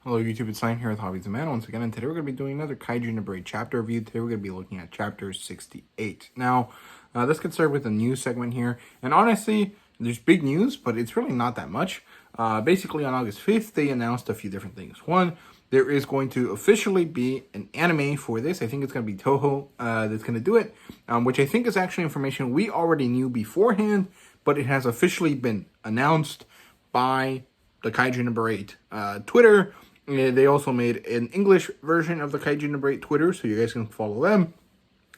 Hello YouTube, it's Sign here with Hobbies and Man once again, and today we're going to be doing another Kaiju number 8 chapter review. Today we're going to be looking at chapter 68. Now, let's get started with the news segment here, and honestly, there's big news, but it's really not that much. Basically, on August 5th, they announced a few different things. One, there is going to officially be an anime for this. I think it's going to be Toho that's going to do it, which I think is actually information we already knew beforehand, but it has officially been announced by the Kaiju number 8 Twitter. They also made an English version of the Kaiju number 8 Twitter, so you guys can follow them.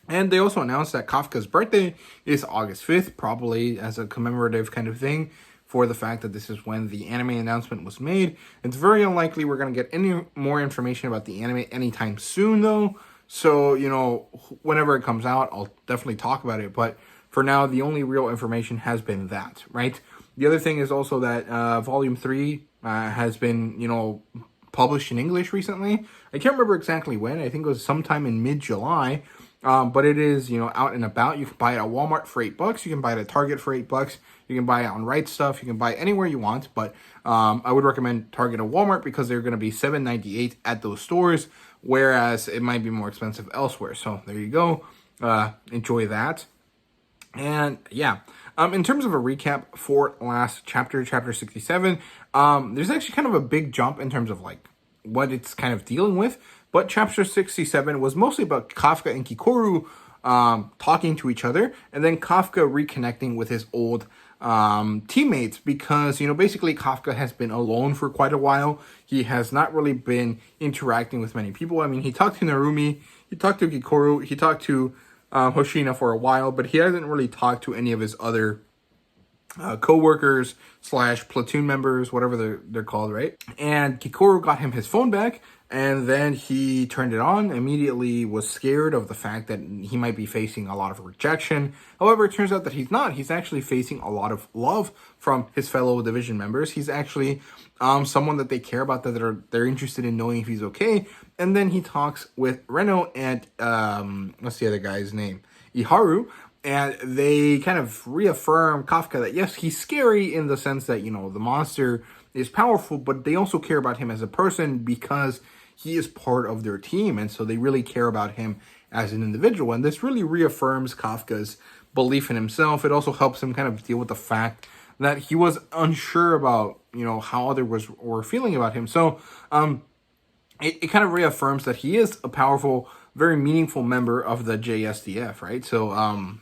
And they also announced that Kafka's birthday is August 5th, probably as a commemorative kind of thing for the fact that this is when the anime announcement was made. It's very unlikely we're going to get any more information about the anime anytime soon, though. So, you know, whenever it comes out, I'll definitely talk about it. But for now, the only real information has been that, right? The other thing is also that Volume 3 has been, you know, published in English recently. I can't remember exactly when. I think it was sometime in mid-July. But it is, you know, out and about. You can buy it at Walmart for $8. You can buy it at Target for $8. You can buy it on Right Stuff. You can buy it anywhere you want. But I would recommend Target or Walmart because they're going to be $7.98 at those stores, whereas it might be more expensive elsewhere. So there you go. Enjoy that. And yeah, in terms of a recap for last chapter, chapter 67, there's actually kind of a big jump in terms of like what it's kind of dealing with. But chapter 67 was mostly about Kafka and Kikoru talking to each other, and then Kafka reconnecting with his old teammates because, you know, basically Kafka has been alone for quite a while. He has not really been interacting with many people. I mean, he talked to Narumi, he talked to Kikoru, he talked to Hoshina for a while, but he hasn't really talked to any of his other co-workers / platoon members, whatever they're called, right? And Kikoru got him his phone back, and then he turned it on, immediately was scared of the fact that he might be facing a lot of rejection. However, it turns out that he's not. He's actually facing a lot of love from his fellow division members. He's actually someone that they care about, that they're interested in knowing if he's okay. And then he talks with Reno and, what's the other guy's name? Iharu. And they kind of reaffirm Kafka that, yes, he's scary in the sense that, you know, the monster is powerful, but they also care about him as a person because he is part of their team. And so they really care about him as an individual. And this really reaffirms Kafka's belief in himself. It also helps him kind of deal with the fact that he was unsure about, you know, how others were feeling about him. So it kind of reaffirms that he is a powerful, very meaningful member of the JSDF, right? So,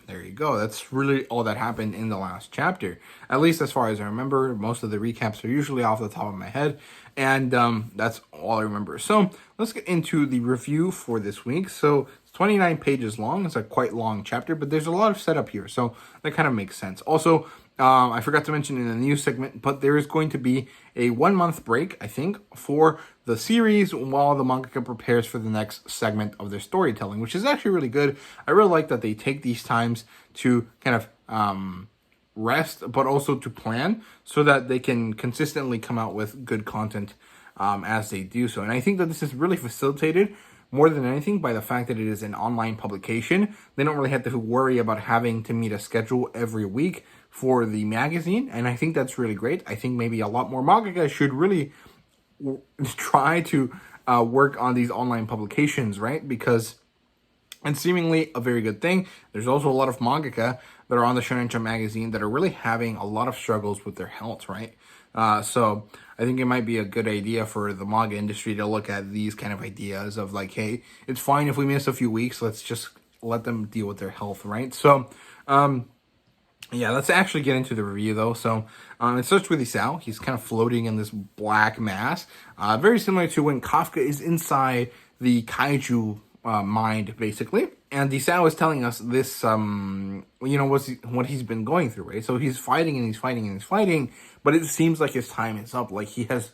there you go. That's really all that happened in the last chapter. At least as far as I remember, most of the recaps are usually off the top of my head. And that's all I remember. So, let's get into the review for this week. So, it's 29 pages long. It's a quite long chapter, but there's a lot of setup here. So, that kind of makes sense. Also, I forgot to mention in the news segment, but there is going to be a 1-month break, I think, for the series while the mangaka prepares for the next segment of their storytelling, which is actually really good. I really like that they take these times to kind of rest, but also to plan so that they can consistently come out with good content as they do so. And I think that this is really facilitated more than anything by the fact that it is an online publication. They don't really have to worry about having to meet a schedule every week for the magazine, and I think that's really great. I think maybe a lot more mangaka should really try to work on these online publications, right? Because it's seemingly a very good thing. There's also a lot of mangaka that are on the Shonen Jump magazine that are really having a lot of struggles with their health, right? So I think it might be a good idea for the manga industry to look at these kind of ideas of like, hey, it's fine if we miss a few weeks. Let's just let them deal with their health, right? So, yeah, let's actually get into the review, though. So, it starts with Isao. He's kind of floating in this black mass. Very similar to when Kafka is inside the Kaiju mind, basically. And Isao is telling us this, you know, what he's been going through, right? So he's fighting and he's fighting and he's fighting, but it seems like his time is up. Like he has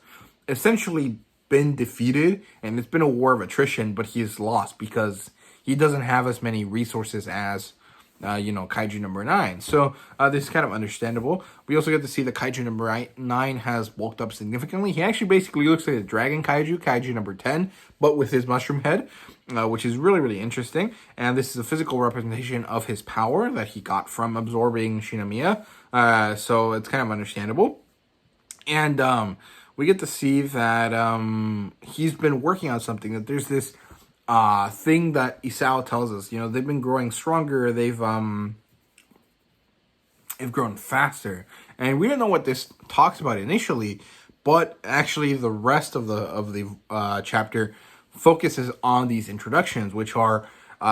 essentially been defeated, and it's been a war of attrition, but he's lost because he doesn't have as many resources as you know, Kaiju number 9. So this is kind of understandable. We also get to see the Kaiju number 9 has bulked up significantly. He actually basically looks like a dragon Kaiju number 10, but with his mushroom head, which is really, really interesting. And this is a physical representation of his power that he got from absorbing Shinomiya. So it's kind of understandable. And we get to see that he's been working on something. That there's this thing that Isao tells us. You know, they've been growing stronger. They've grown faster, and we don't know what this talks about initially, but actually the rest of the chapter focuses on these introductions, which are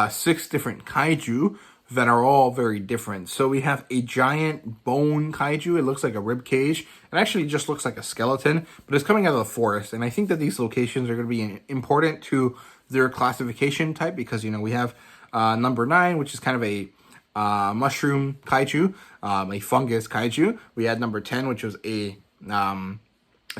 6 different kaiju that are all very different. So we have a giant bone kaiju. It looks like a rib cage. It actually just looks like a skeleton, but it's coming out of the forest. And I think that these locations are going to be important to their classification type, because, you know, we have number 9, which is kind of a mushroom kaiju, a fungus kaiju. We had number 10, which was a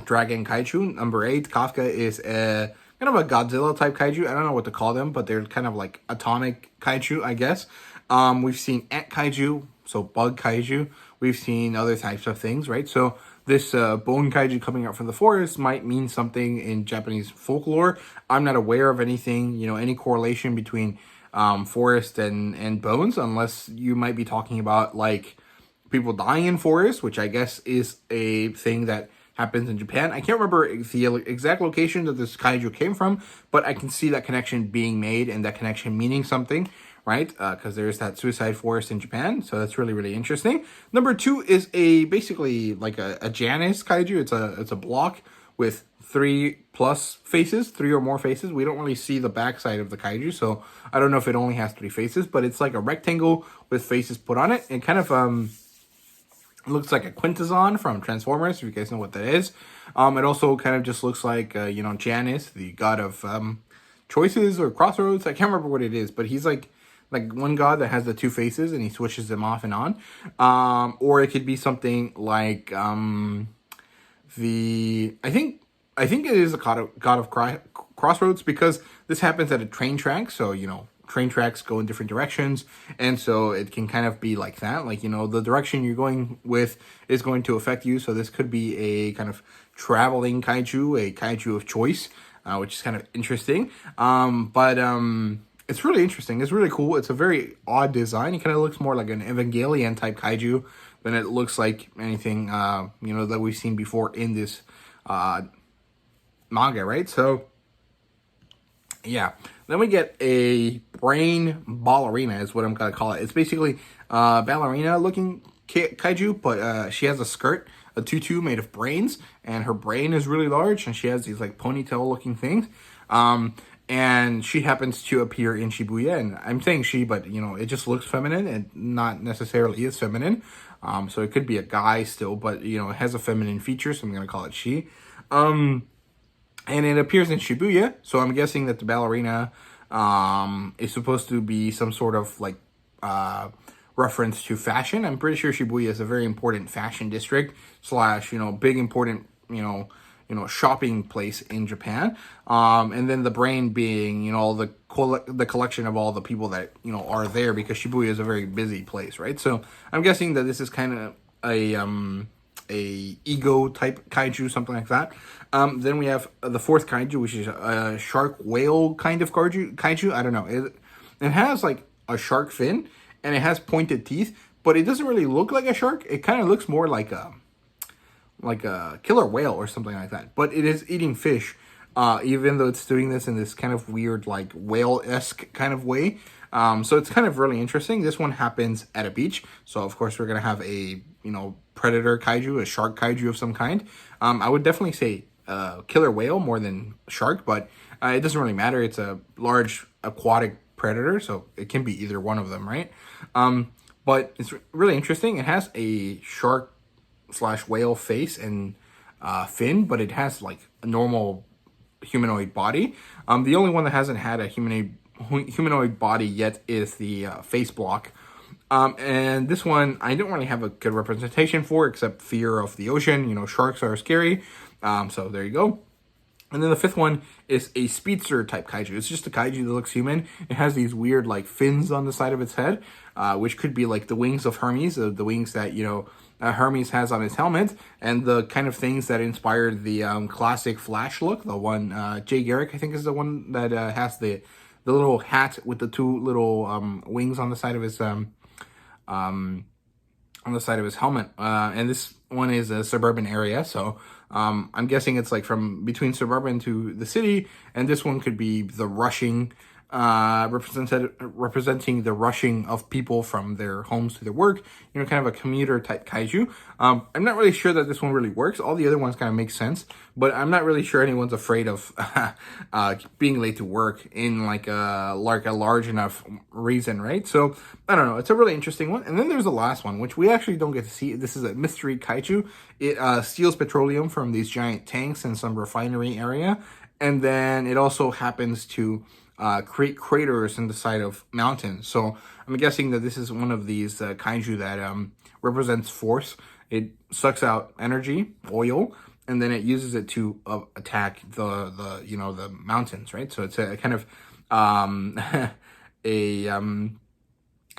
dragon kaiju. Number 8, Kafka, is a kind of a Godzilla type kaiju. I don't know what to call them, but they're kind of like atomic kaiju, I guess. We've seen ant kaiju, so bug kaiju. We've seen other types of things, right? So this bone kaiju coming out from the forest might mean something in Japanese folklore. I'm not aware of anything, you know, any correlation between forest and bones, unless you might be talking about like people dying in forest, which I guess is a thing that happens in Japan. I can't remember the exact location that this kaiju came from, but I can see that connection being made and that connection meaning something, right? Because there's that suicide forest in Japan, so that's really, really interesting. Number 2 is basically like a Janus kaiju. It's a block with 3 plus faces, 3 or more faces. We don't really see the backside of the kaiju, so I don't know if it only has 3 faces, but it's like a rectangle with faces put on it. It kind of looks like a Quintesson from Transformers, if you guys know what that is. It also kind of just looks like, you know, Janus, the god of choices or crossroads. I can't remember what it is, but he's like one god that has the 2 faces and he switches them off and on. Or it could be something like I think it is a god of crossroads, because this happens at a train track. So, you know, train tracks go in different directions, and so it can kind of be like that, like, you know, the direction you're going with is going to affect you. So this could be a kind of traveling kaiju, a kaiju of choice, which is kind of interesting. But it's really interesting. It's really cool. It's a very odd design. It kind of looks more like an Evangelion type kaiju than it looks like anything you know, that we've seen before in this manga, right? So yeah. Then we get a brain ballerina, is what I'm going to call it. It's basically ballerina looking kaiju, but she has a skirt, a tutu made of brains, and her brain is really large, and she has these like ponytail looking things. And she happens to appear in Shibuya, and I'm saying she, but, you know, it just looks feminine and not necessarily is feminine. So it could be a guy still, but, you know, it has a feminine feature, so I'm going to call it she. And it appears in Shibuya, so I'm guessing that the ballerina is supposed to be some sort of like reference to fashion. I'm pretty sure Shibuya is a very important fashion district / you know, big important, you know, shopping place in Japan. And then the brain being, you know, the collection of all the people that, you know, are there, because Shibuya is a very busy place, right? So I'm guessing that this is kind of a ego type kaiju, something like that. Then we have the 4th kaiju, which is a shark whale kind of kaiju. I don't know. It has like a shark fin and it has pointed teeth, but it doesn't really look like a shark. It kind of looks more like a killer whale or something like that. But it is eating fish, even though it's doing this in this kind of weird like whale-esque kind of way. So it's kind of really interesting. This one happens at a beach, so of course we're gonna have a, you know, predator kaiju, a shark kaiju of some kind. I would definitely say killer whale more than shark, but it doesn't really matter. It's a large aquatic predator, so it can be either one of them, right? But it's really interesting. It has a shark / whale face and fin, but it has like a normal humanoid body. The only one that hasn't had a humanoid body yet is the face block. And this one I don't really have a good representation for, except fear of the ocean. You know, sharks are scary. So there you go. And then the 5th one is a speedster type kaiju. It's just a kaiju that looks human. It has these weird like fins on the side of its head, which could be like the wings of Hermes, the wings that, you know, Hermes has on his helmet, and the kind of things that inspired the classic Flash look. The one Jay Garrick, I think, is the one that has the little hat with the 2 little wings on the side of his helmet. And this one is a suburban area, so I'm guessing it's like from between suburban to the city, and this one could be the rushing, representing the rushing of people from their homes to their work, kind of a commuter type kaiju. I'm not really sure that this one really works. All the other ones kind of make sense, but I'm not really sure anyone's afraid of being late to work in like a large enough reason, right? So I don't know. It's a really interesting one. And then there's the last one, which we actually don't get to see. This is a mystery kaiju. It steals petroleum from these giant tanks in some refinery area, and then it also happens to create craters in the side of mountains. So I'm guessing that this is one of these kaiju that represents force. It sucks out energy, oil, and then it uses it to attack the mountains, right? So it's a kind of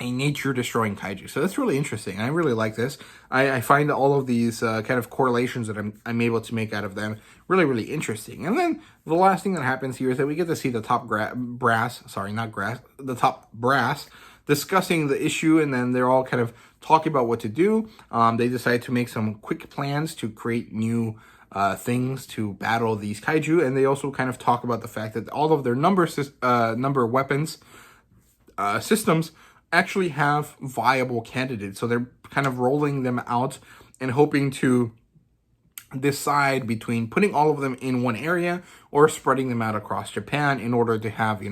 a nature destroying kaiju. So that's really interesting. I really like this. I find all of these kind of correlations that I'm able to make out of them really, really interesting. And then the last thing that happens here is that we get to see the top the top brass discussing the issue, and then they're all kind of talking about what to do. They decide to make some quick plans to create new things to battle these kaiju, and they also kind of talk about the fact that all of their number weapons systems actually have viable candidates. So they're kind of rolling them out and hoping to decide between putting all of them in one area or spreading them out across Japan in order to have,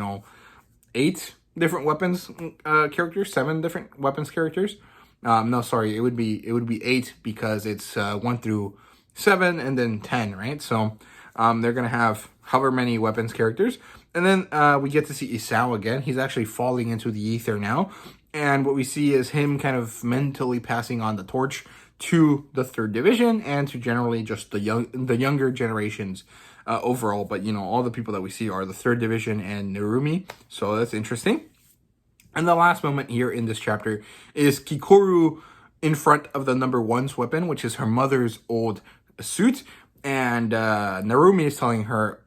8 different weapons characters, 7 different weapons characters. No, sorry, it would be 8 because it's 1 through 7 and then 10, right? So they're gonna have however many weapons characters. And then we get to see Isao again. He's actually falling into the ether now. And what we see is him kind of mentally passing on the torch to the 3rd division and to generally just the younger generations overall. But, all the people that we see are the 3rd division and Narumi. So that's interesting. And the last moment here in this chapter is Kikoru in front of the number 1's weapon, which is her mother's old suit. And Narumi is telling her,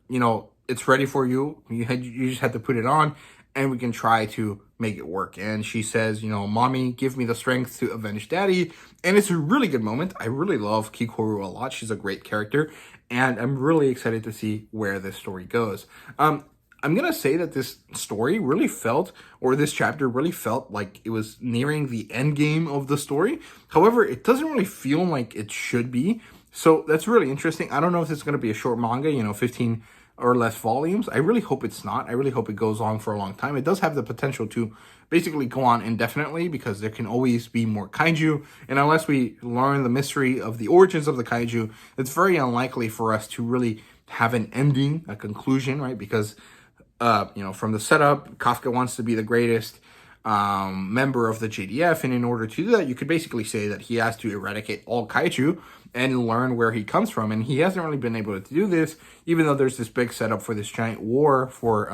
it's ready for you. You just have to put it on and we can try to make it work. And she says, Mommy, give me the strength to avenge Daddy. And it's a really good moment. I really love Kikoru a lot. She's a great character. And I'm really excited to see where this story goes. I'm going to say that this story really felt, or this chapter really felt like it was nearing the end game of the story. However, it doesn't really feel like it should be. So that's really interesting. I don't know if it's going to be a short manga, 15 or less volumes. I really hope it's not. I really hope it goes on for a long time. It does have the potential to basically go on indefinitely because there can always be more kaiju. And unless we learn the mystery of the origins of the kaiju, it's very unlikely for us to really have an ending, a conclusion, right? Because, from the setup, Kafka wants to be the greatest member of the JDF. And in order to do that, you could basically say that he has to eradicate all kaiju and learn where he comes from. And he hasn't really been able to do this, even though there's this big setup for this giant war for,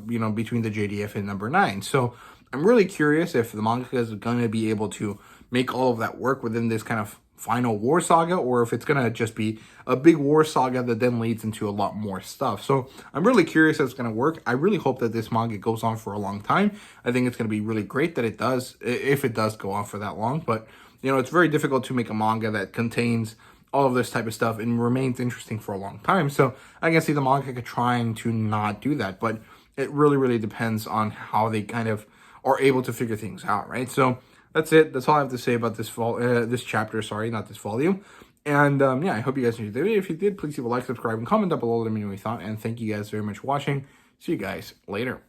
between the JDF and number 9. So I'm really curious if the manga is going to be able to make all of that work within this kind of final war saga, or if it's going to just be a big war saga that then leads into a lot more stuff. So I'm really curious how it's going to work. I really hope that this manga goes on for a long time. I think it's going to be really great that it does, if it does go on for that long. But, it's very difficult to make a manga that contains all of this type of stuff and remains interesting for a long time. So I can see the manga trying to not do that, but it really, really depends on how they kind of are able to figure things out, right? So that's it. That's all I have to say about this chapter. Sorry, not this volume. And I hope you guys enjoyed the video. If you did, please leave a like, subscribe, and comment down below. Let me know what you thought. And thank you guys very much for watching. See you guys later.